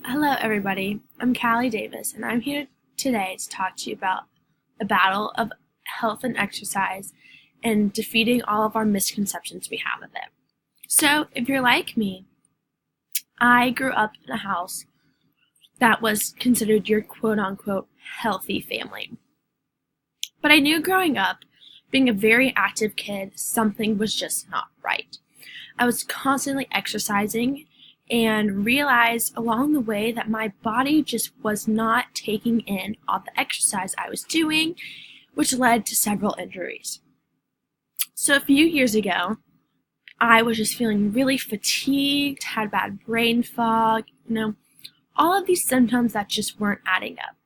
Hello, everybody. I'm Callie Davis, and I'm here today to talk to you about the battle of health and exercise and defeating all of our misconceptions we have of it. So, if you're like me, I grew up in a house that was considered your quote unquote healthy family. But I knew growing up, being a very active kid, something was just not right. I was constantly exercising and realized along the way that my body just was not taking in all the exercise I was doing, which led to several injuries. So a few years ago, I was just feeling really fatigued, had bad brain fog, all of these symptoms that just weren't adding up.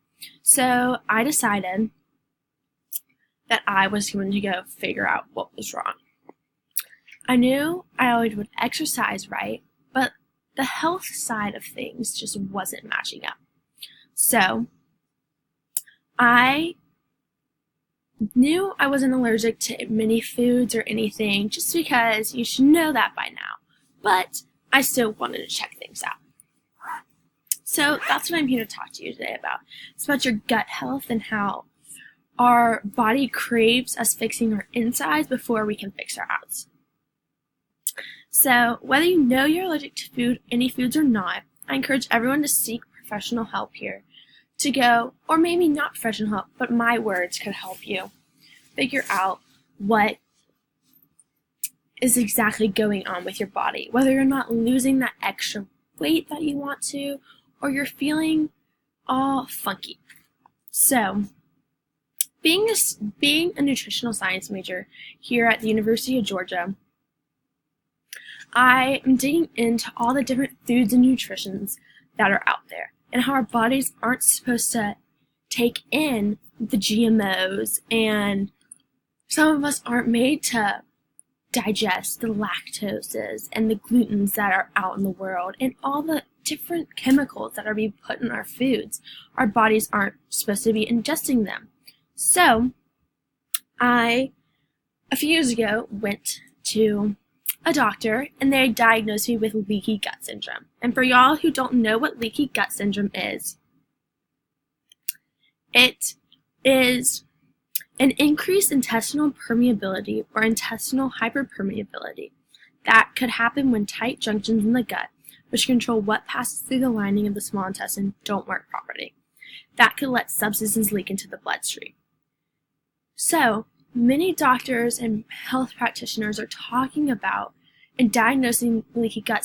So I decided that I was going to go figure out what was wrong. I knew I always would exercise right, but the health side of things just wasn't matching up. So I knew I wasn't allergic to many foods or anything, just because you should know that by now. But I still wanted to check things out. So that's what I'm here to talk to you today about. It's about your gut health and how our body craves us fixing our insides before we can fix our outs. So, whether you know you're allergic to any foods or not, I encourage everyone to seek professional help here. To go, or maybe not professional help, but my words could help you figure out what is exactly going on with your body. Whether you're not losing that extra weight that you want to, or you're feeling all funky. So, being a nutritional science major here at the University of Georgia, I am digging into all the different foods and nutritions that are out there and how our bodies aren't supposed to take in the GMOs, and some of us aren't made to digest the lactoses and the glutens that are out in the world and all the different chemicals that are being put in our foods. Our bodies aren't supposed to be ingesting them. So, a few years ago, went to a doctor, and they diagnosed me with leaky gut syndrome. And for y'all who don't know what leaky gut syndrome is, it is an increased intestinal permeability or intestinal hyperpermeability that could happen when tight junctions in the gut, which control what passes through the lining of the small intestine, don't work properly. That could let substances leak into the bloodstream. So, many doctors and health practitioners are talking about and diagnosing leaky gut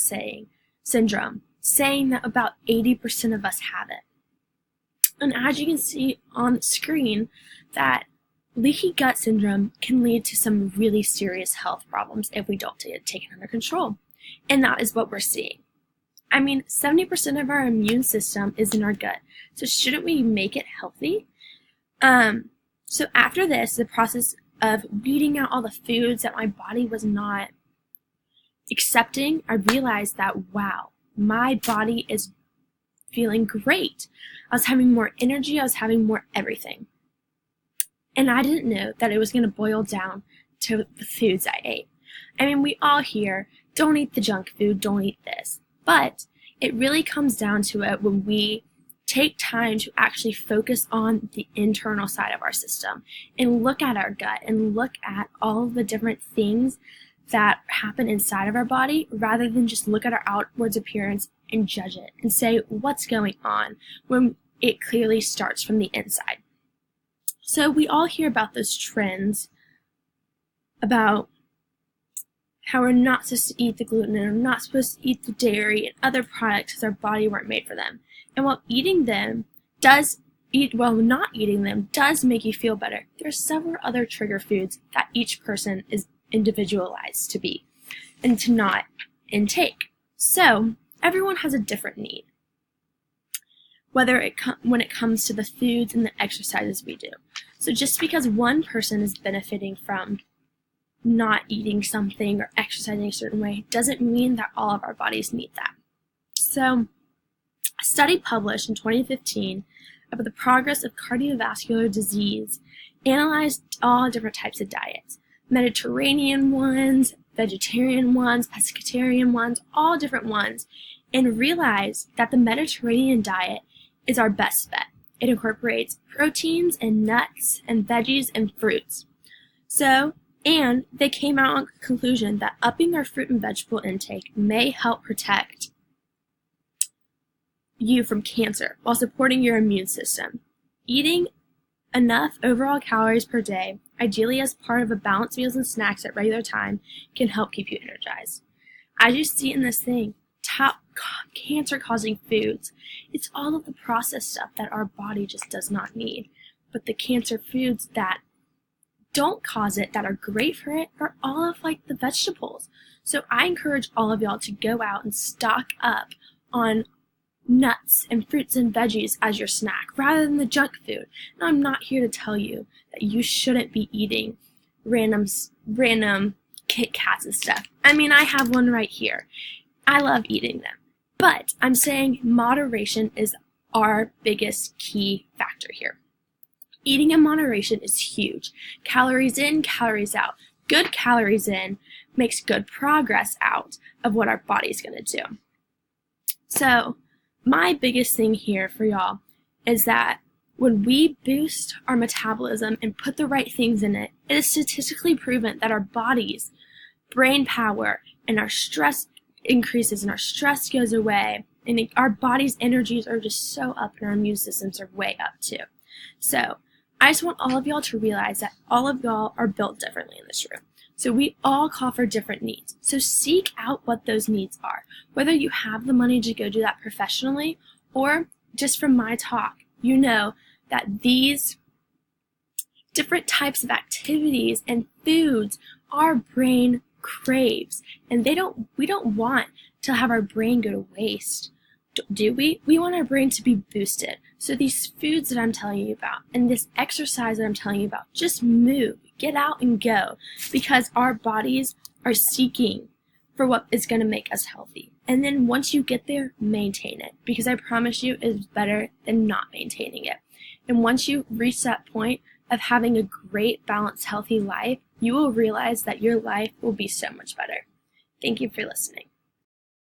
syndrome, saying that about 80% of us have it. And as you can see on the screen, that leaky gut syndrome can lead to some really serious health problems if we don't take it under control. And that is what we're seeing. 70% of our immune system is in our gut, so shouldn't we make it healthy? So after this, the process of weeding out all the foods that my body was not accepting, I realized that, wow, my body is feeling great. I was having more energy, I was having more everything. And I didn't know that it was going to boil down to the foods I ate. We all hear, don't eat the junk food, don't eat this. But it really comes down to it when we take time to actually focus on the internal side of our system and look at our gut and look at all of the different things that happen inside of our body, rather than just look at our outwards appearance and judge it and say what's going on when it clearly starts from the inside. So we all hear about those trends about how we're not supposed to eat the gluten and we're not supposed to eat the dairy and other products because our body weren't made for them. And while not eating them does make you feel better, there are several other trigger foods that each person is individualized to be and to not intake. So everyone has a different need, when it comes to the foods and the exercises we do. So just because one person is benefiting from not eating something or exercising a certain way doesn't mean that all of our bodies need that. So a study published in 2015 about the progress of cardiovascular disease analyzed all different types of diets, Mediterranean ones, vegetarian ones, pescatarian ones, all different ones, and realize that the Mediterranean diet is our best bet. It incorporates proteins and nuts and veggies and fruits. And they came out on the conclusion that upping our fruit and vegetable intake may help protect you from cancer while supporting your immune system. Eating enough overall calories per day, ideally as part of a balanced meals and snacks at regular time, can help keep you energized. As you see in this thing, top cancer-causing foods, it's all of the processed stuff that our body just does not need. But the cancer foods that don't cause it, that are great for it, are all of like the vegetables. So I encourage all of y'all to go out and stock up on nuts and fruits and veggies as your snack rather than the junk food. Now, I'm not here to tell you that you shouldn't be eating random Kit Kats and stuff. I mean, I have one right here. I love eating them. But I'm saying moderation is our biggest key factor here. Eating in moderation is huge. Calories in, calories out. Good calories in makes good progress out of what our body's going to do. So, my biggest thing here for y'all is that when we boost our metabolism and put the right things in it, it is statistically proven that our body's brain power and our stress increases and our stress goes away, and our body's energies are just so up and our immune systems are way up too. So I just want all of y'all to realize that all of y'all are built differently in this room. So we all call for different needs. So seek out what those needs are. Whether you have the money to go do that professionally or just from my talk, you know that these different types of activities and foods our brain craves. And we don't want to have our brain go to waste. Do we? We want our brain to be boosted. So these foods that I'm telling you about and this exercise that I'm telling you about, just move, get out and go, because our bodies are seeking for what is going to make us healthy. And then once you get there, maintain it, because I promise you it's better than not maintaining it. And once you reach that point of having a great, balanced, healthy life, you will realize that your life will be so much better. Thank you for listening.